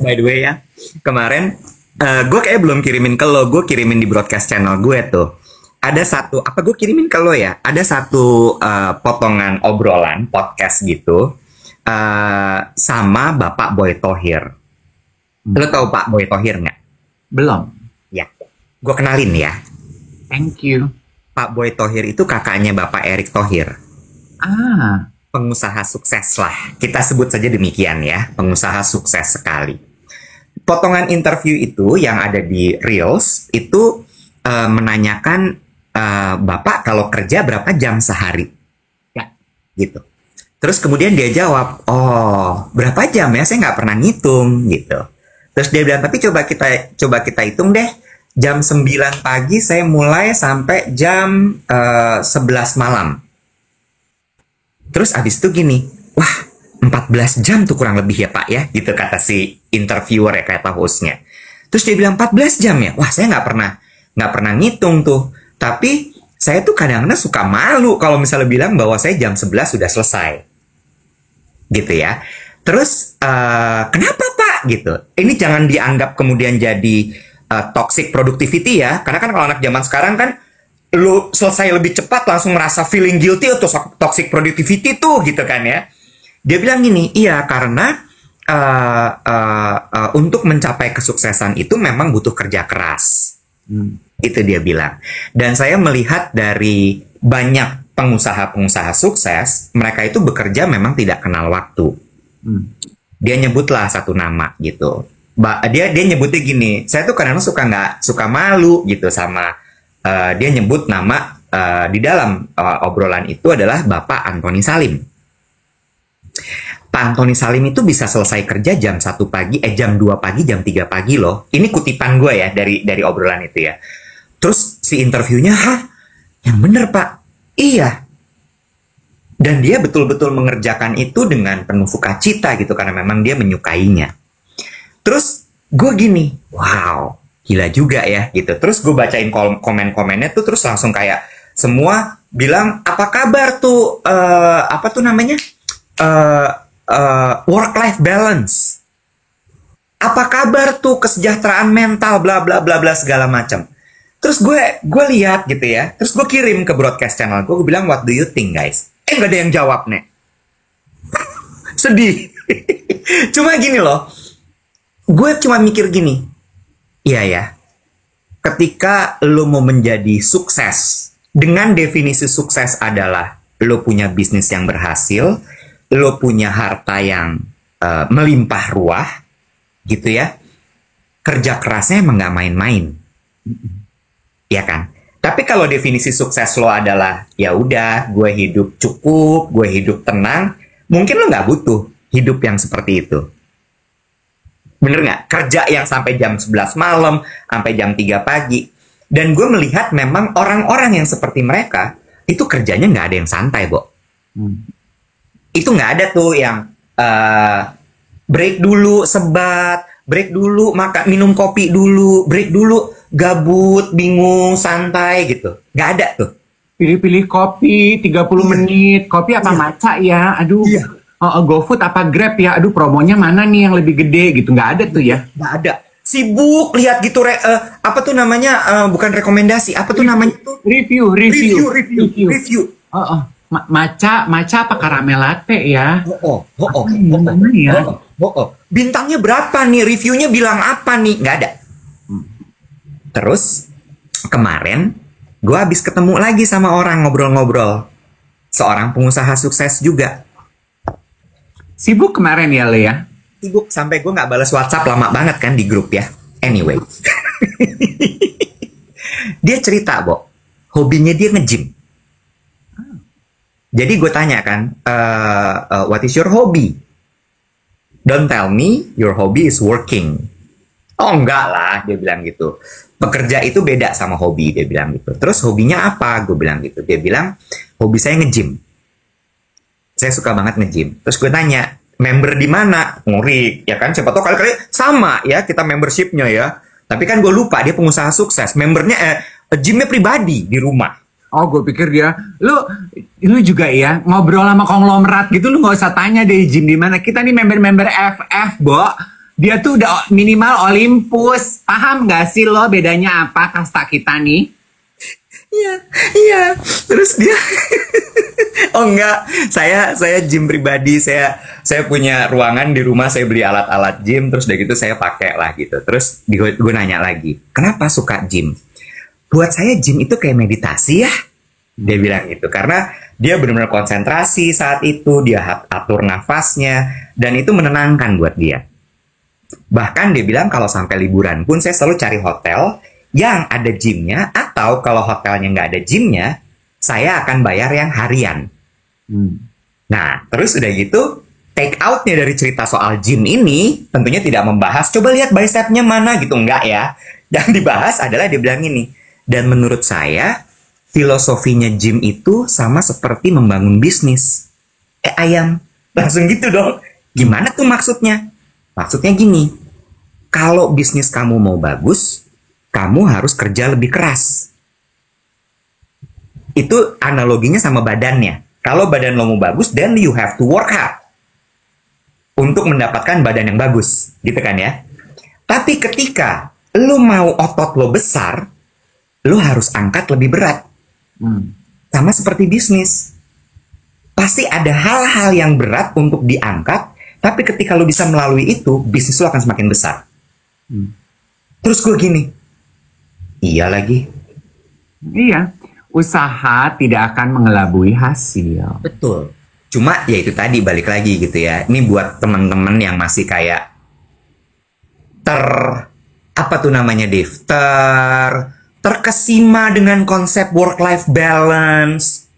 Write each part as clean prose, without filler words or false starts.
By the way ya, kemarin gue kayak belum kirimin ke lo, gue kirimin di broadcast channel gue tuh. Ada satu, apa gue kirimin ke lo ya? Ada satu potongan obrolan podcast gitu sama Bapak Boy Thohir. Lo tau Pak Boy Thohir nggak? Belum. Ya, gue kenalin ya. Thank you. Pak Boy Thohir itu kakaknya Bapak Erick Thohir. Ah, Pengusaha sukses lah. Kita sebut saja demikian ya. Pengusaha sukses sekali. Potongan interview itu yang ada di Reels itu menanyakan Bapak kalau kerja berapa jam sehari? ya. Gitu. Terus kemudian dia jawab, oh berapa jam ya? Saya nggak pernah ngitung gitu. Terus dia bilang, tapi coba kita hitung deh. Jam 9 pagi saya mulai sampai jam 11 malam. Terus abis itu gini, wah 14 jam tuh kurang lebih ya Pak ya, gitu kata si interviewer ya, kata hostnya. Terus dia bilang 14 jam ya, wah saya nggak pernah ngitung tuh. Tapi saya tuh kadang-kadang suka malu kalau misalnya bilang bahwa saya jam 11 sudah selesai, gitu ya. Terus kenapa Pak gitu? Ini jangan dianggap kemudian jadi toxic productivity ya, karena kan kalau anak zaman sekarang kan lu selesai lebih cepat langsung merasa feeling guilty atau toxic productivity tuh gitu kan ya. Dia bilang gini, iya karena untuk mencapai kesuksesan itu memang butuh kerja keras. Itu dia bilang. Dan saya melihat dari banyak pengusaha-pengusaha sukses, mereka itu bekerja memang tidak kenal waktu. Dia nyebutlah satu nama gitu. Dia nyebutnya gini, saya tuh kadang-kadang suka malu gitu sama dia nyebut nama di dalam obrolan itu adalah Bapak Antoni Salim. Pak Antoni Salim itu bisa selesai kerja jam 1 pagi, jam 2 pagi, jam 3 pagi loh. Ini kutipan gue ya dari obrolan itu ya. Terus si interviewnya, hah? Yang bener Pak? Iya. Dan dia betul-betul mengerjakan itu dengan penuh sukacita gitu, karena memang dia menyukainya. Terus gue gini, wow, gila juga ya gitu. Terus gue bacain komen-komennya tuh, terus langsung kayak semua bilang, apa kabar tuh, apa tuh namanya? Work-life balance. Apa kabar tuh kesejahteraan mental, bla bla bla bla segala macam. Terus gue lihat gitu ya. Terus gue kirim ke broadcast channel gue bilang, what do you think guys? Nggak ada yang jawab nih. Sedih. Cuma gini loh. Gue cuma mikir gini. Iya ya. Ketika lo mau menjadi sukses, dengan definisi sukses adalah lo punya bisnis yang berhasil, lo punya harta yang melimpah ruah, gitu ya. Kerja kerasnya emang nggak main-main. Ya kan? Tapi kalau definisi sukses lo adalah, ya udah, gue hidup cukup, gue hidup tenang, mungkin lo nggak butuh hidup yang seperti itu. Bener nggak? Kerja yang sampai jam 11 malam, sampai jam 3 pagi. Dan gue melihat memang orang-orang yang seperti mereka, itu kerjanya nggak ada yang santai, Bo. Itu nggak ada tuh yang break dulu sebat, break dulu makan minum kopi dulu, break dulu gabut, bingung, santai gitu. Nggak ada tuh. Pilih-pilih kopi 30 menit. Kopi apa matcha ya? Aduh. GoFood apa Grab ya? Aduh, promonya mana nih yang lebih gede gitu? Nggak ada tuh ya? Nggak ada. Sibuk lihat gitu, apa tuh namanya? Bukan rekomendasi, apa tuh namanya tuh? Review. Matcha apa karamel latte ya? Mana ya? Bintangnya berapa nih? Reviewnya bilang apa nih? Nggak ada. Terus kemarin gue habis ketemu lagi sama orang ngobrol-ngobrol. Seorang pengusaha sukses juga. Sibuk kemarin ya, Le ya? Sibuk sampai gue nggak balas WhatsApp lama banget kan di grup ya. Anyway. Dia cerita, Bo. Hobinya dia nge-gym. Jadi gue tanya kan, what is your hobby? Don't tell me your hobby is working. Oh enggak lah, dia bilang gitu. Pekerja itu beda sama hobi, dia bilang gitu. Terus hobinya apa? Gue bilang gitu. Dia bilang, hobi saya nge-gym. Saya suka banget nge-gym. Terus gue tanya, member di mana? Ngurik, ya kan? Siapa tahu kali-kali sama ya kita membershipnya ya. Tapi kan gue lupa, dia pengusaha sukses. Membernya, gymnya pribadi di rumah. Oh, gue pikir dia, lu juga ya ngobrol sama konglomerat gitu, lu nggak usah tanya deh gym di mana. Kita nih member-member FF, Bo. Dia tuh udah minimal Olympus. Paham gak sih lo bedanya apa kasta kita nih? Iya, iya. Terus dia, oh enggak, saya gym pribadi, saya punya ruangan di rumah, saya beli alat-alat gym, terus udah gitu saya pakai lah gitu. Terus gue nanya lagi, kenapa suka gym? Buat saya gym itu kayak meditasi ya, dia bilang gitu. Karena dia benar-benar konsentrasi saat itu, dia atur nafasnya, dan itu menenangkan buat dia. Bahkan dia bilang kalau sampai liburan pun saya selalu cari hotel yang ada gymnya, atau kalau hotelnya nggak ada gymnya, saya akan bayar yang harian. Nah, terus udah gitu, take outnya dari cerita soal gym ini, tentunya tidak membahas, coba lihat bicepnya mana gitu, enggak ya. Yang dibahas adalah dia bilang ini, dan menurut saya, filosofinya gym itu sama seperti membangun bisnis. Ayam, langsung gitu dong. Gimana tuh maksudnya? Maksudnya gini, kalau bisnis kamu mau bagus, kamu harus kerja lebih keras. Itu analoginya sama badannya. Kalau badan lo mau bagus, then you have to work hard untuk mendapatkan badan yang bagus, gitu kan ya. Tapi ketika lo mau otot lo besar, lo harus angkat lebih berat. Sama seperti bisnis. Pasti ada hal-hal yang berat untuk diangkat, tapi ketika lo bisa melalui itu, bisnis lo akan semakin besar. Terus gue gini, iya lagi. Iya, usaha tidak akan mengelabui hasil. Betul. Cuma ya itu tadi balik lagi gitu ya. Ini buat teman-teman yang masih kayak apa tuh namanya Dave? Terkesima dengan konsep work-life balance.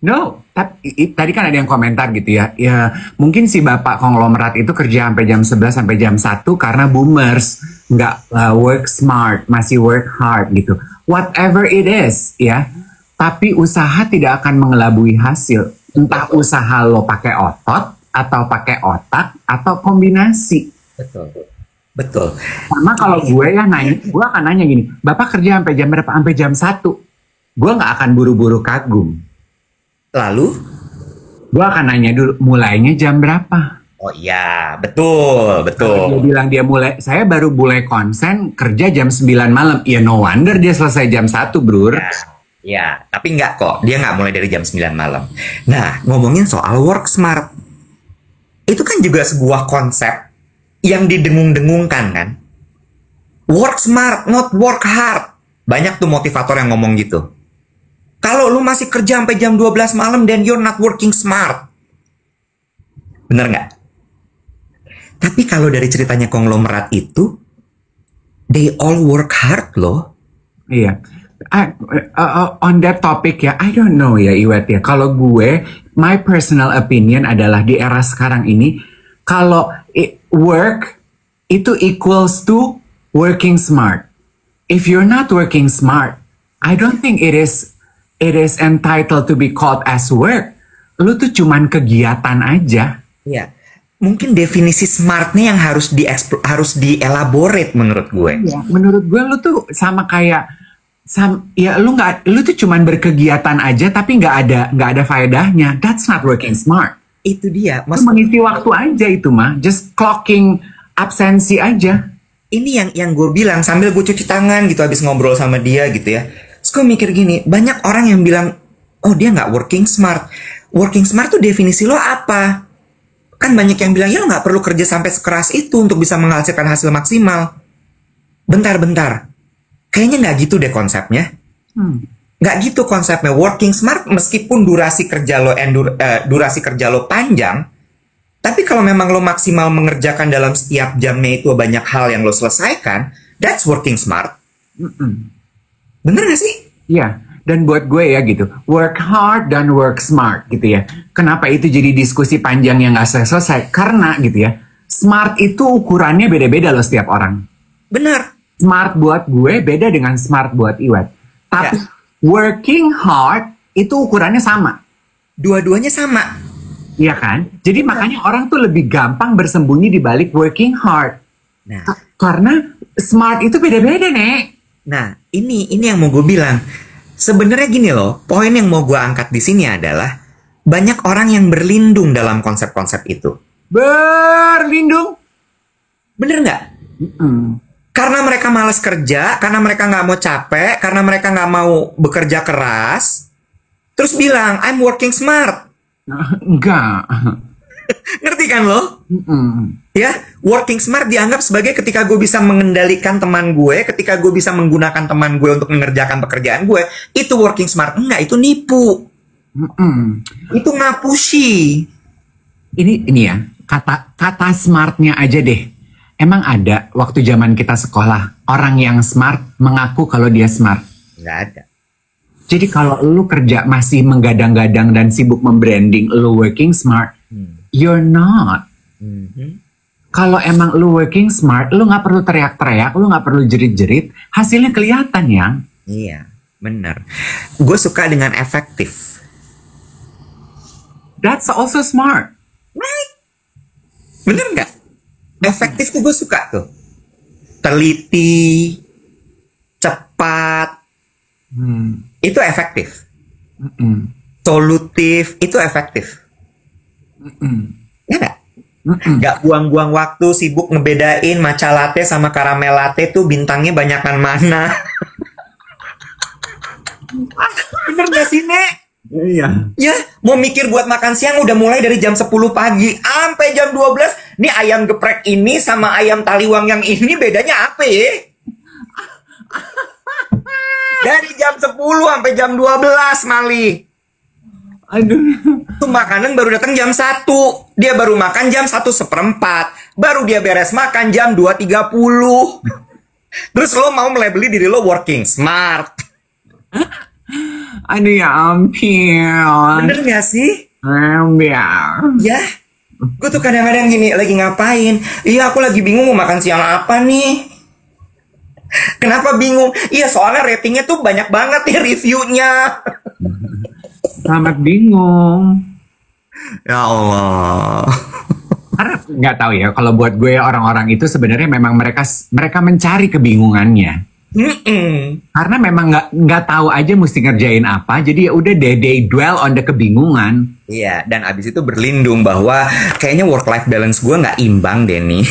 No, tapi tadi kan ada yang komentar gitu ya. Ya, mungkin si bapak konglomerat itu kerja sampai jam 11 sampai jam 1 karena boomers nggak work smart, masih work hard gitu. Whatever it is, ya. Tapi usaha tidak akan mengelabui hasil. Entah usaha lo pakai otot atau pakai otak atau kombinasi. Betul. Betul. Sama kalau gue ya nanya, gue akan nanya gini, bapak kerja sampai jam berapa? Sampai jam 1. Gue nggak akan buru-buru kagum. Lalu? Gue akan nanya dulu, mulainya jam berapa? Oh iya, betul, betul. Dia bilang saya baru mulai konsen kerja jam 9 malam. Ya no wonder dia selesai jam 1, bro. Ya, tapi enggak kok. Dia nggak mulai dari jam 9 malam. Nah, ngomongin soal work smart. Itu kan juga sebuah konsep yang didengung-dengungkan kan. Work smart, not work hard. Banyak tuh motivator yang ngomong gitu. Kalau lu masih kerja sampai jam 12 malam, then you're not working smart. Bener nggak? Tapi kalau dari ceritanya konglomerat itu, they all work hard loh. Iya. On that topic ya, I don't know ya Iwet ya. Kalau gue, my personal opinion adalah di era sekarang ini, kalau work itu equals to working smart. If you're not working smart, I don't think it is entitled to be called as work. Lu tuh cuman kegiatan aja. Iya. Mungkin definisi smartnya yang harus dielaborate menurut gue. Iya, menurut gue lu tuh sama kayak ya lu tuh cuman berkegiatan aja tapi nggak ada faedahnya. That's not working smart. Itu dia. Lu mengisi waktu aja itu mah, just clocking absensi aja. Ini yang gue bilang sambil gue cuci tangan gitu habis ngobrol sama dia gitu ya. Terus gue mikir gini, banyak orang yang bilang, oh dia nggak working smart. Working smart tuh definisi lo apa? Kan banyak yang bilang, ya lo nggak perlu kerja sampai sekeras itu untuk bisa menghasilkan hasil maksimal. Bentar. Kayaknya nggak gitu deh konsepnya. Nggak gitu konsepnya. Working smart meskipun durasi kerja lo panjang, tapi kalau memang lo maksimal mengerjakan dalam setiap jamnya itu banyak hal yang lo selesaikan, that's working smart. Bener gak sih? Iya, dan buat gue ya gitu, work hard dan work smart gitu ya. Kenapa itu jadi diskusi panjang yang gak selesai? Karena gitu ya, smart itu ukurannya beda-beda loh setiap orang. Bener. Smart buat gue beda dengan smart buat Iwet. Tapi working hard itu ukurannya sama. Dua-duanya sama. Iya kan? Jadi makanya orang tuh lebih gampang bersembunyi di balik working hard. Nah, karena smart itu beda-beda, Nek. Nah, ini yang mau gue bilang. Sebenarnya gini loh, poin yang mau gue angkat di sini adalah banyak orang yang berlindung dalam konsep-konsep itu. Berlindung? Bener nggak? Mm-mm. Karena mereka malas kerja, karena mereka nggak mau capek, karena mereka nggak mau bekerja keras, terus bilang, I'm working smart. Enggak. Ngerti kan lo? Mm-mm. Ya, working smart dianggap sebagai ketika gue bisa mengendalikan teman gue, ketika gue bisa menggunakan teman gue untuk mengerjakan pekerjaan gue, itu working smart. Enggak, itu nipu. Mm-mm. Itu ngapusi. Ini ya, kata smartnya aja deh. Emang ada waktu zaman kita sekolah, orang yang smart mengaku kalau dia smart. Nggak ada. Jadi kalau lu kerja masih menggadang-gadang dan sibuk membranding lu working smart, you're not. Mhm. Kalau emang lu working smart, lu nggak perlu teriak-teriak, lu nggak perlu jerit-jerit, hasilnya kelihatan ya. Iya, bener. Gue suka dengan efektif. That's also smart. Right? Bener nggak? Efektif tuh gue suka tuh. Teliti, cepat, itu efektif. Mm-mm. Solutif, itu efektif. Mm-mm. Ya nggak? Mm-mm. Nggak buang-buang waktu sibuk ngebedain matcha latte sama caramel latte tuh bintangnya banyakan mana. Bener gak sih, Nek? Iya. Ya, mau mikir buat makan siang udah mulai dari jam 10 pagi sampai jam 12. Nih ayam geprek ini sama ayam taliwang yang ini bedanya apa ya? Dari jam 10 sampai jam 12, Mali. Aduh. Tuh makanan baru datang jam 1. Dia baru makan jam 1:04. Baru dia beres makan jam 2:30. Terus lo mau melabeli diri lo working smart. Aduh ya ampun. Bener gak sih? Ya. Ya. Gue tuh kadang-kadang gini, lagi ngapain? Iya, aku lagi bingung mau makan siang apa nih. Kenapa bingung? Iya, soalnya ratingnya tuh banyak banget nih reviewnya. Sangat bingung. Ya Allah. Karena nggak tahu ya, kalau buat gue orang-orang itu sebenarnya memang mereka mencari kebingungannya. Karena memang nggak tahu aja mesti ngerjain apa, jadi ya udah deh, they dwell on the kebingungan. Iya, dan abis itu berlindung bahwa kayaknya work-life balance gue nggak imbang deh nih.